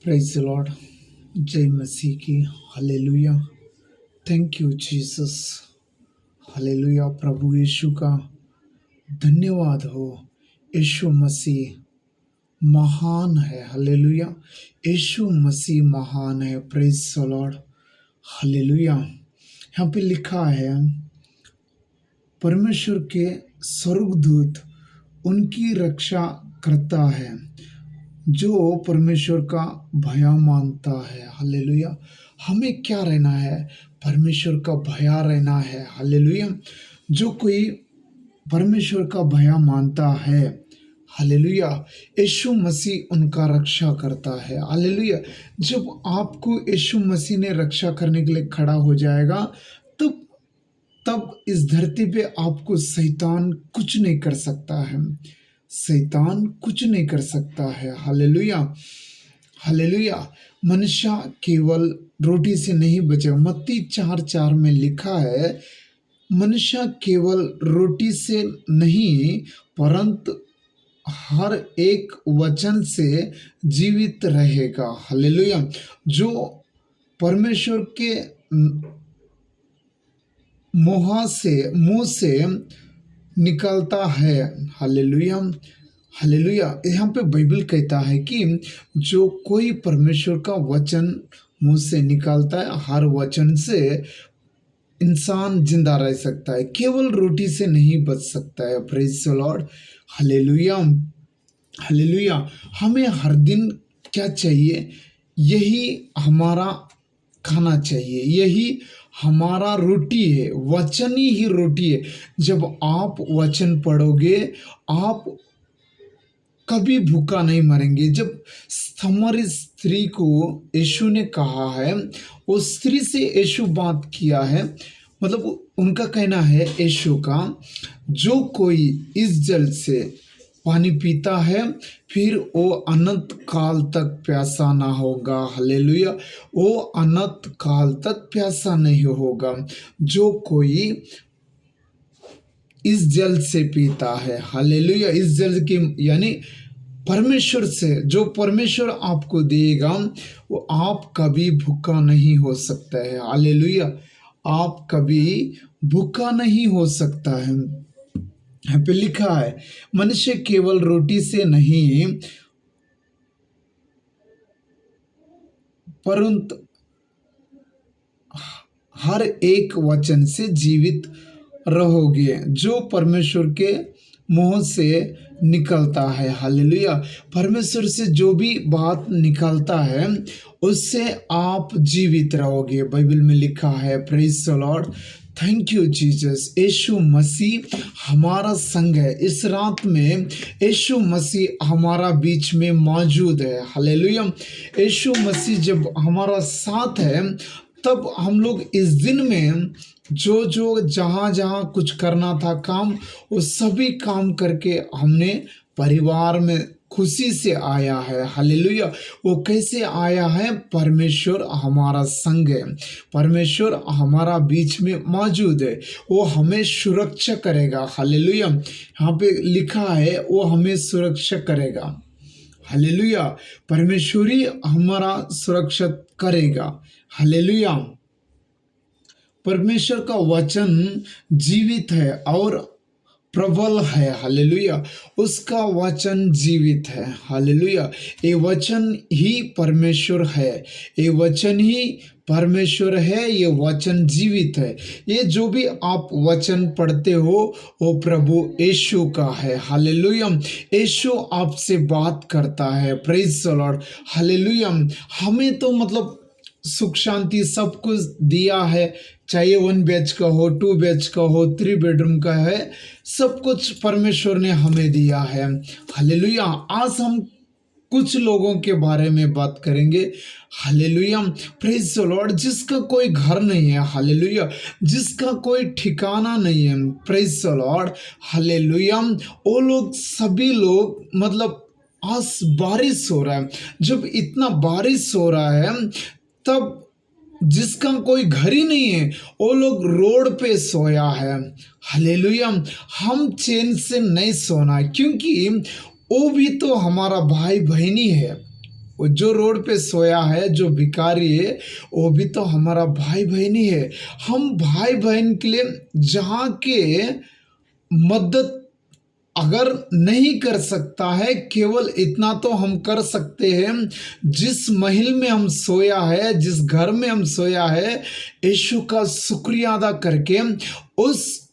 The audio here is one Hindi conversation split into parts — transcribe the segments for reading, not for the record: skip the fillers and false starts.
Praise the Lord. जय मसीह की। Hallelujah. Thank you Jesus. Hallelujah. प्रभु यीशु का धन्यवाद हो। यीशु मसीह महान है। हालेलुया। यीशु मसीह महान है। Praise the Lord. हालेलुया। यहाँ पे लिखा है परमेश्वर के स्वर्गदूत उनकी रक्षा करता है जो परमेश्वर का भय मानता है। हालेलुया। हमें क्या रहना है? परमेश्वर का भया रहना है। हालेलुया। जो कोई परमेश्वर का भया मानता है, हालेलुया, यीशु मसीह उनका रक्षा करता है। हालेलुया। जब आपको यीशु मसीह ने रक्षा करने के लिए खड़ा हो जाएगा, तब तब इस धरती पे आपको शैतान कुछ नहीं कर सकता है। शैतान कुछ नहीं कर सकता है। हालेलुया। हालेलुया। मनुष्य केवल रोटी से नहीं बचेगा। मत्ती 4:4 में लिखा है, मनुष्य केवल रोटी से नहीं परंतु हर एक वचन से जीवित रहेगा। हालेलुया। जो परमेश्वर के मुंह से निकलता है। हालेलुया। हालेलुया। यहाँ पे बाइबल कहता है कि जो कोई परमेश्वर का वचन मुंह से निकालता है, हर वचन से इंसान जिंदा रह सकता है, केवल रोटी से नहीं बच सकता है। Praise the Lord. Hallelujah. Hallelujah. हमें हर दिन क्या चाहिए? यही हमारा खाना चाहिए, यही हमारा रोटी है। वचन ही रोटी है। जब आप वचन पढ़ोगे, आप कभी भूखा नहीं मरेंगे। जब हमारी स्त्री को यीशु ने कहा है, वो स्त्री से यीशु बात किया है, मतलब उनका कहना है यीशु का, जो कोई इस जल से पानी पीता है फिर वो अनंत काल तक प्यासा ना होगा। हालेलुया। वो अनंत काल तक प्यासा नहीं होगा। जो कोई इस जल से पीता है, हालेलुया, इस जल की यानी परमेश्वर से, जो परमेश्वर आपको देगा, वो आप कभी भूखा नहीं हो सकता है। हालेलुया। आप कभी भूखा नहीं हो सकता है। यहाँ पे लिखा है, मनुष्य केवल रोटी से नहीं परंतु हर एक वचन से जीवित रहोगे जो परमेश्वर के मुंह से निकलता है। हालेलुया। परमेश्वर से जो भी बात निकलता है उससे आप जीवित रहोगे। बाइबल में लिखा है। Praise the lord. Thank you Jesus. Yeshu Masih हमारा संग है। इस रात में यीशु मसीह हमारा बीच में मौजूद है। हालेलुया। यीशु मसीह जब हमारा साथ है, तब हम लोग इस दिन में जो जो जहाँ जहाँ कुछ करना था काम, वो सभी काम करके हमने परिवार में खुशी से आया है। हालेलुया। वो कैसे आया है? परमेश्वर हमारा संग है, परमेश्वर हमारा बीच में मौजूद है, वो हमें सुरक्षा करेगा। हालेलुया। यहाँ पे लिखा है वो हमें सुरक्षा करेगा। हालेलुया। परमेश्वर ही हमारा सुरक्षा करेगा। हालेलुया। परमेश्वर का वचन जीवित है और प्रबल है। हालेलुया। उसका वचन जीवित है। हालेलुया। ये वचन ही परमेश्वर है, ये वचन ही परमेश्वर है, ये वचन जीवित है। ये जो भी आप वचन पढ़ते हो वो प्रभु यीशु का है। हालेलुया। यीशु आपसे बात करता है। Praise the Lord. हालेलुया। हमें तो मतलब सुख शांति सब कुछ दिया है, चाहे 1 BHK का हो, 2 BHK का हो, 3 बेडरूम का है, सब कुछ परमेश्वर ने हमें दिया है। हालेलुया। आज हम कुछ लोगों के बारे में बात करेंगे। हालेलुया। Praise the Lord. जिसका कोई घर नहीं है। हालेलुया। जिसका कोई ठिकाना नहीं है। Praise the Lord. हालेलुया। वो लोग सभी लोग मतलब आज बारिश हो रहा है, जब इतना बारिश हो रहा है, तब जिसका कोई घर ही नहीं है वो लोग रोड पे सोया है। हालेलुया। हम चैन से नहीं सोना, क्योंकि वो भी तो हमारा भाई बहनी है। वो जो रोड पे सोया है, जो भिखारी है, वो भी तो हमारा भाई बहन ही है। हम भाई बहन के लिए जहाँ के मदद अगर नहीं कर सकता है, केवल इतना तो हम कर सकते हैं, जिस महल में हम सोया है, जिस घर में हम सोया है, यीशु का शुक्रिया अदा करके उस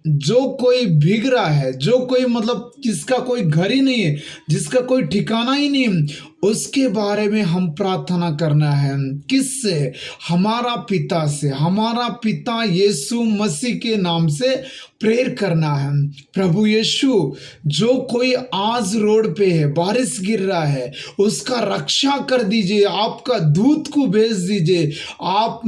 जो कोई भीग रहा है, जो कोई मतलब जिसका कोई घर ही नहीं है, जिसका कोई ठिकाना ही नहीं है, उसके बारे में हम प्रार्थना करना है। किससे? हमारा पिता से, हमारा पिता यीशु मसीह के नाम से प्रेयर करना है। प्रभु यीशु, जो कोई आज रोड पे है, बारिश गिर रहा है, उसका रक्षा कर दीजिए, आपका दूत को भेज दीजिए। आप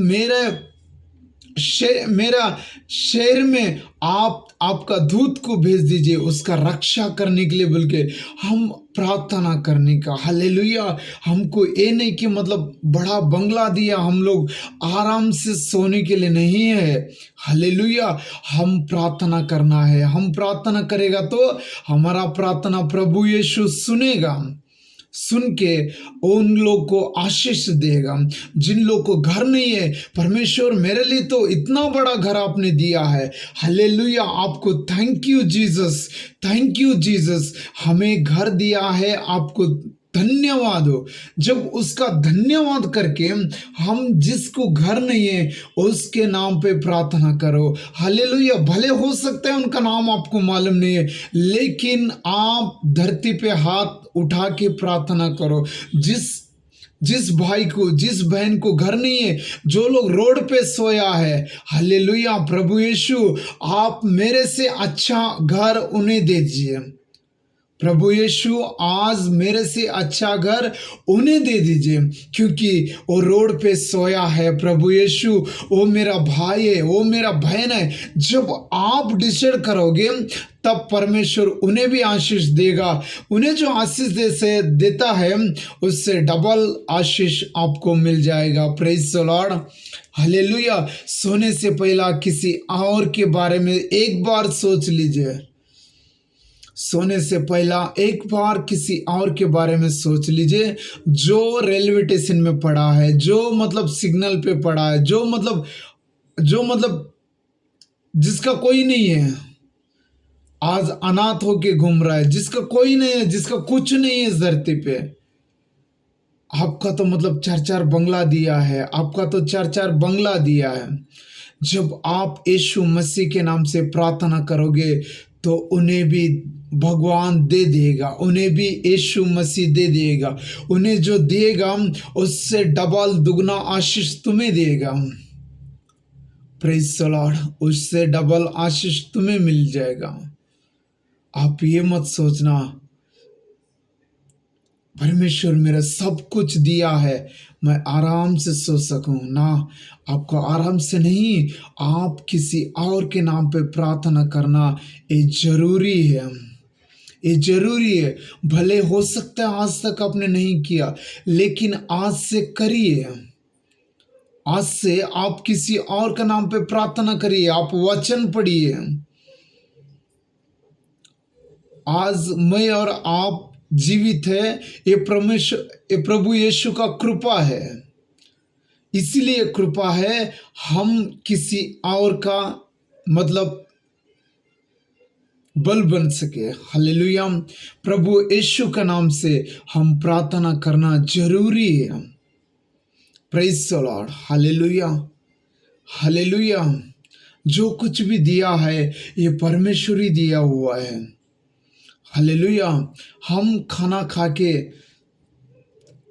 मेरा शहर में आपका दूत को भेज दीजिए, उसका रक्षा करने के लिए, बोल के हम प्रार्थना करने का। हालेलुया। हमको ये नहीं कि मतलब बड़ा बंगला दिया, हम लोग आराम से सोने के लिए नहीं है। हालेलुया। हम प्रार्थना करना है। हम प्रार्थना करेगा तो हमारा प्रार्थना प्रभु यीशु सुनेगा, सुन के उन लोग को आशीष देगा। जिन लोग को घर नहीं है, परमेश्वर मेरे लिए तो इतना बड़ा घर आपने दिया है। हालेलुया। आपको thank you Jesus, thank you Jesus. हमें घर दिया है, आपको धन्यवाद हो। जब उसका धन्यवाद करके हम जिसको घर नहीं है उसके नाम पे प्रार्थना करो। हालेलुया। भले हो सकता है उनका नाम आपको मालूम नहीं है, लेकिन आप धरती पे हाथ उठा के प्रार्थना करो। जिस जिस भाई को, जिस बहन को घर नहीं है, जो लोग रोड पे सोया है, हालेलुया। प्रभु यीशु, आप मेरे से अच्छा घर उन्हें दे दीजिए। प्रभु यीशु, आज मेरे से अच्छा घर उन्हें दे दीजिए, क्योंकि वो रोड पे सोया है। प्रभु यीशु, वो मेरा भाई है, वो मेरा बहन है। जब आप डिसाइड करोगे तब परमेश्वर उन्हें भी आशीष देगा। उन्हें जो आशीष देता है, उससे डबल आशीष आपको मिल जाएगा। Praise the Lord. हालेलुया। सोने से पहला किसी और के बारे में एक बार सोच लीजिए। सोने से पहला एक बार किसी और के बारे में सोच लीजिए, जो रेलवे स्टेशन में पड़ा है, जो मतलब सिग्नल पे पड़ा है, जो मतलब जिसका कोई नहीं है, आज अनाथ होके घूम रहा है, जिसका कोई नहीं है, जिसका कुछ नहीं है इस धरती पे। आपका तो मतलब चार चार बंगला दिया है, आपका तो चार चार बंगला दिया है। जब आप यीशु मसीह के नाम से प्रार्थना करोगे तो उन्हें भी भगवान दे देगा, उन्हें भी यीशु मसीह दे देगा। उन्हें जो देगा उससे डबल दुगना आशीष तुम्हें देगा। Praise the Lord. उससे डबल आशीष तुम्हें मिल जाएगा। आप ये मत सोचना परमेश्वर मेरा सब कुछ दिया है, मैं आराम से सो सकूं ना। आपको आराम से नहीं, आप किसी और के नाम पे प्रार्थना करना ये जरूरी है, ये जरूरी है। भले हो सकता है आज तक आपने नहीं किया, लेकिन आज से करिए। आज से आप किसी और का नाम पे प्रार्थना करिए, आप वचन पढ़िए। आज मैं और आप जीवित है, ये प्रभु यीशु का कृपा है। इसीलिए कृपा है, हम किसी और का मतलब बल बन सके। हालेलुया। प्रभु यीशु का नाम से हम प्रार्थना करना जरूरी है। Praise the Lord. Hallelujah. Hallelujah. जो कुछ भी दिया है ये परमेश्वर ही दिया हुआ है। हालेलुया। हम खाना खा के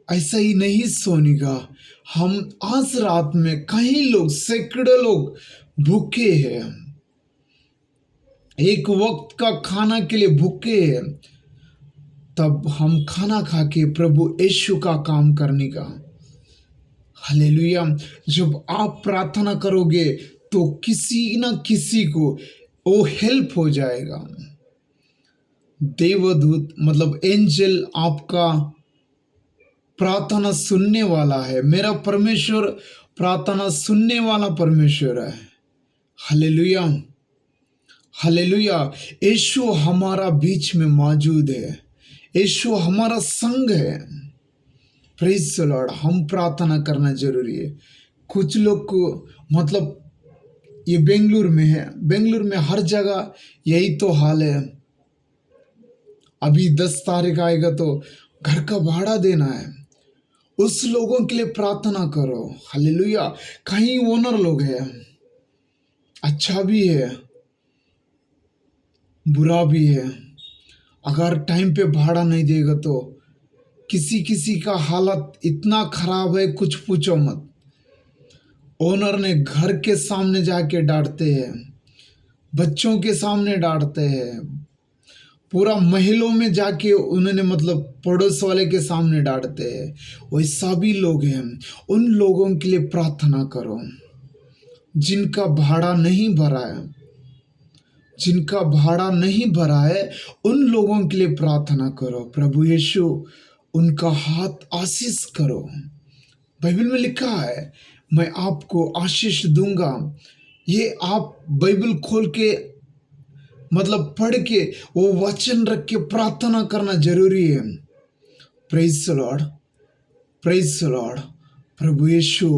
ऐसा ही नहीं सोने का। हम आज रात में कई लोग, सैकड़ों लोग भूखे हैं, एक वक्त का खाना के लिए भूखे हैं। तब हम खाना खा के प्रभु यीशु का काम करने का। हालेलुया। जब आप प्रार्थना करोगे तो किसी न किसी को वो हेल्प हो जाएगा। देवदूत मतलब एंजल आपका प्रार्थना सुनने वाला है। मेरा परमेश्वर प्रार्थना सुनने वाला परमेश्वर है। हालेलुया। हालेलुया। यीशु हमारा बीच में मौजूद है। यीशु हमारा संग है। Praise the Lord. हम प्रार्थना करना जरूरी है। कुछ लोग को मतलब ये बेंगलुरु में है, बेंगलुरु में हर जगह यही तो हाल है। अभी 10 तारीख आएगा तो घर का भाड़ा देना है, उस लोगों के लिए प्रार्थना करो। हालेलुया। कहीं ओनर लोग हैं, अच्छा भी है बुरा भी है। अगर टाइम पे भाड़ा नहीं देगा तो किसी किसी का हालत इतना खराब है कुछ पूछो मत। ओनर ने घर के सामने जाके डांटते हैं, बच्चों के सामने डांटते हैं, पूरा महलों में जाके उन्होंने मतलब पड़ोस वाले के सामने डांटते हैं। वैसा भी लोग हैं, उन लोगों के लिए प्रार्थना करो जिनका भाड़ा नहीं भरा है, जिनका भाड़ा नहीं भरा है, उन लोगों के लिए प्रार्थना करो। प्रभु यीशु उनका हाथ आशीष करो। बाइबल में लिखा है मैं आपको आशीष दूंगा। ये आप बाइबल खोल के मतलब पढ़ के वो वचन रख के प्रार्थना करना जरूरी है। Praise the lord, praise the lord. प्रभु यीशु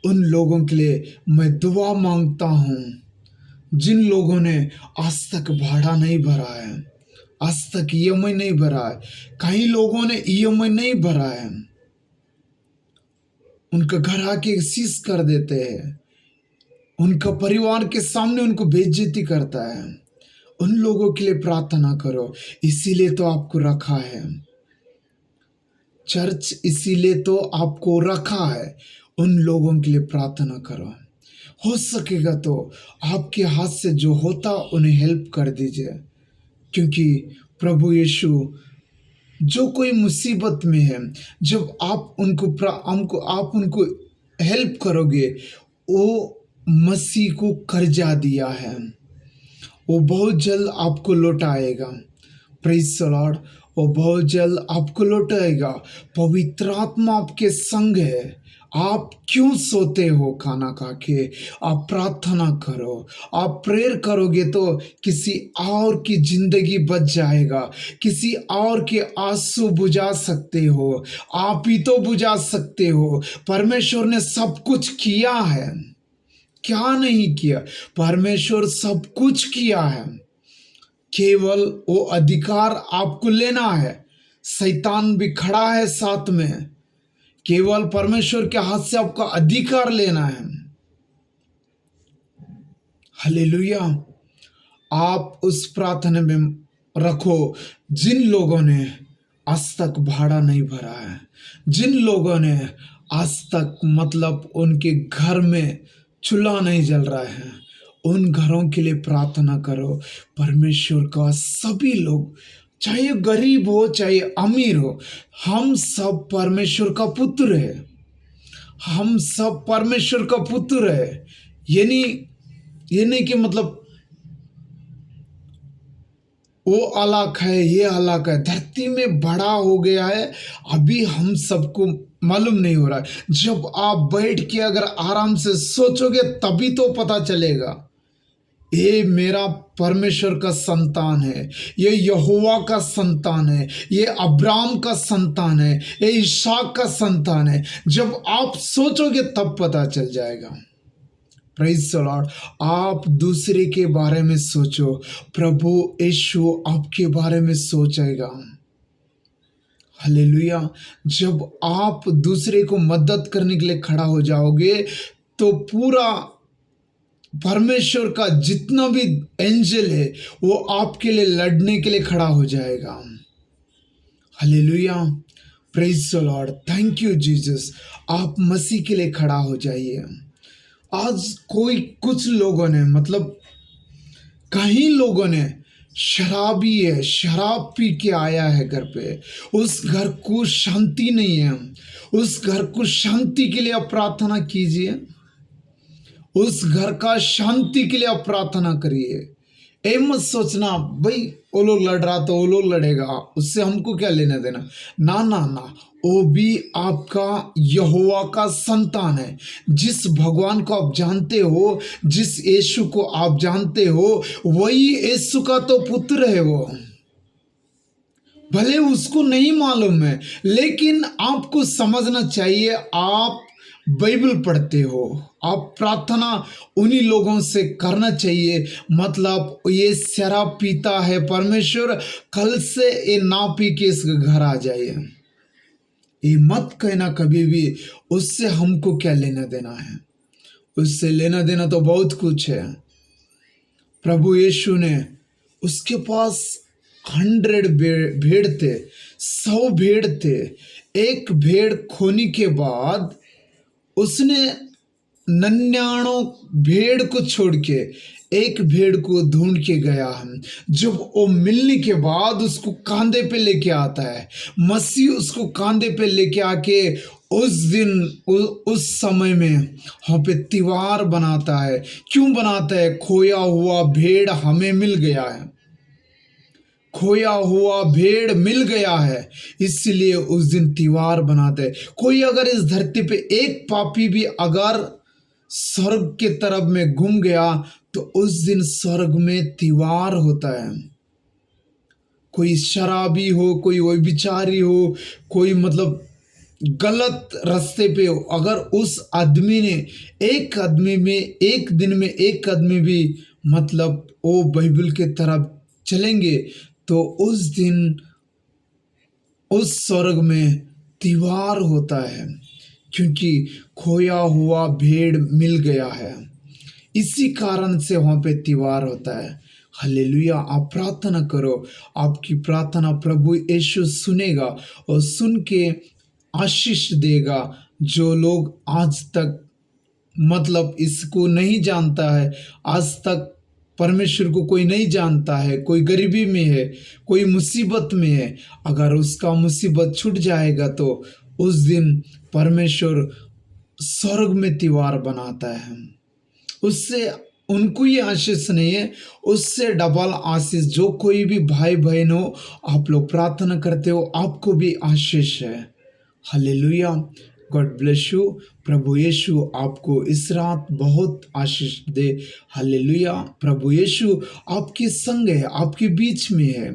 उन लोगों के लिए मैं दुआ मांगता हूँ जिन लोगों ने आज तक भाड़ा नहीं भरा है, आज तक ईएमआई नहीं भरा है, कई लोगों ने ईएमआई नहीं भरा है, उनका घर आके सीज कर देते हैं, उनका परिवार के सामने उनको बेइज्जती करता है। उन लोगों के लिए प्रार्थना करो, इसीलिए तो आपको रखा है चर्च, इसीलिए तो आपको रखा है। उन लोगों के लिए प्रार्थना करो। हो सकेगा तो आपके हाथ से जो होता उन्हें हेल्प कर दीजिए, क्योंकि प्रभु यीशु जो कोई मुसीबत में है, जब आप उनको हेल्प करोगे, वो मसीह को कर्जा दिया है, वो बहुत जल्द आपको लौटाएगा। Praise the Lord. वो बहुत जल्द आपको लौटाएगा। पवित्र आत्मा आपके संग है। आप क्यों सोते हो खाना खा के? आप प्रार्थना करो। आप प्रेयर करोगे तो किसी और की जिंदगी बच जाएगा, किसी और के आंसू बुझा सकते हो, आप ही तो बुझा सकते हो। परमेश्वर ने सब कुछ किया है, क्या नहीं किया? परमेश्वर सब कुछ किया है, केवल वो अधिकार आपको लेना है। शैतान भी खड़ा है साथ में, केवल परमेश्वर के हाथ से आपका अधिकार लेना है। हालेलुया। आप उस प्रार्थना में रखो जिन लोगों ने आज तक भाड़ा नहीं भरा है, जिन लोगों ने आज तक मतलब उनके घर में चूल्हा नहीं जल रहा है, उन घरों के लिए प्रार्थना करो। परमेश्वर का सभी लोग, चाहे गरीब हो चाहे अमीर हो, हम सब परमेश्वर का पुत्र है, हम सब परमेश्वर का पुत्र है। ये नहीं कि मतलब वो अलग है ये अलग है, धरती में बड़ा हो गया है, अभी हम सबको मालूम नहीं हो रहा है। जब आप बैठ के अगर आराम से सोचोगे तभी तो पता चलेगा। ये मेरा परमेश्वर का संतान है, ये यहोवा का संतान है, ये अब्राम का संतान है, ये इसहाक का संतान है। जब आप सोचोगे तब पता चल जाएगा। Praise the Lord. आप दूसरे के बारे में सोचो, प्रभु यीशु आपके बारे में सोचेगा। हालेलुया। जब आप दूसरे को मदद करने के लिए खड़ा हो जाओगे तो पूरा परमेश्वर का जितना भी एंजल है वो आपके लिए लड़ने के लिए खड़ा हो जाएगा। Hallelujah. Praise the lord. Thank you Jesus. आप मसीह के लिए खड़ा हो जाइए। आज कुछ लोगों ने मतलब कई लोगों ने शराबी है, शराब पी के आया है घर पे, उस घर को शांति नहीं है। उस घर को शांति के लिए आप प्रार्थना कीजिए, उस घर का शांति के लिए आप प्रार्थना करिए। ए मत सोचना भाई वो लोग लड़ रहा तो वो लोग लड़ेगा, उससे हमको क्या लेना देना। ना ना ना, वो भी आपका यहोवा का संतान है। जिस भगवान को आप जानते हो, जिस यीशु को आप जानते हो, वही यीशु का तो पुत्र है। वो भले उसको नहीं मालूम है, लेकिन आपको समझना चाहिए, आप बाइबल पढ़ते हो, आप प्रार्थना उन्हीं लोगों से करना चाहिए। मतलब ये शराब पीता है, परमेश्वर कल से ये ना पी के इसके घर आ जाए, ये मत कहना कभी भी। उससे हमको क्या लेना देना है? उससे लेना देना तो बहुत कुछ है। प्रभु यीशु ने, उसके पास 100 भेड़ थे, 100 भेड़ थे। एक भेड़ खोने के बाद उसने 99 भेड़ को छोड़ के एक भेड़ को ढूंढ के गया है। जब वो मिलने के बाद उसको कांधे पे लेके आता है, मसीह उसको कांधे पे लेके आके उस दिन उस समय में वहाँ पे त्योहार बनाता है। क्यों बनाता है? खोया हुआ भेड़ हमें मिल गया है, खोया हुआ भेड़ मिल गया है, इसलिए उस दिन त्योहार बनाते हैं। कोई अगर इस धरती पे एक पापी भी अगर स्वर्ग के तरफ में घूम गया तो उस दिन स्वर्ग में त्योहार होता है। कोई शराबी हो, कोई व्यभिचारी हो, कोई मतलब गलत रास्ते पे हो, अगर उस आदमी ने एक आदमी में एक दिन में एक आदमी भी मतलब वो बाइबल के तरफ चलेंगे तो उस दिन उस स्वर्ग में त्योहार होता है, क्योंकि खोया हुआ भेड़ मिल गया है। इसी कारण से वहाँ पे त्योहार होता है। हालेलुया! आप प्रार्थना करो, आपकी प्रार्थना प्रभु यीशु सुनेगा और सुन के आशीष देगा। जो लोग आज तक मतलब इसको नहीं जानता है, आज तक परमेश्वर को कोई नहीं जानता है, कोई गरीबी में है, कोई मुसीबत में है, अगर उसका मुसीबत छूट जाएगा तो उस दिन परमेश्वर स्वर्ग में त्योहार बनाता है। उससे उनको ही आशीष नहीं है, उससे डबल आशीष। जो कोई भी भाई बहन हो, आप लोग प्रार्थना करते हो, आपको भी आशीष है। हालेलुया! God bless you. प्रभु यीशु आपको इस रात बहुत आशीष दे। हालेलुया! प्रभु यीशु आपके संग है, आपके बीच में है।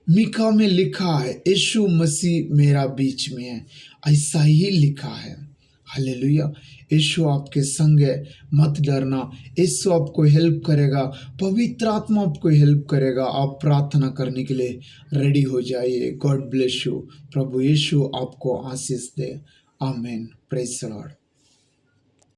मीका में लिखा है, यीशु मसीह मेरा बीच में है, ऐसा ही लिखा है। हालेलुया! यीशु आपके संग है, मत डरना। यीशु आपको हेल्प करेगा, पवित्र आत्मा आपको हेल्प करेगा। आप प्रार्थना करने के लिए रेडी हो जाइए। God bless you. प्रभु यीशु आपको आशीष दे। आमीन। Praise the Lord.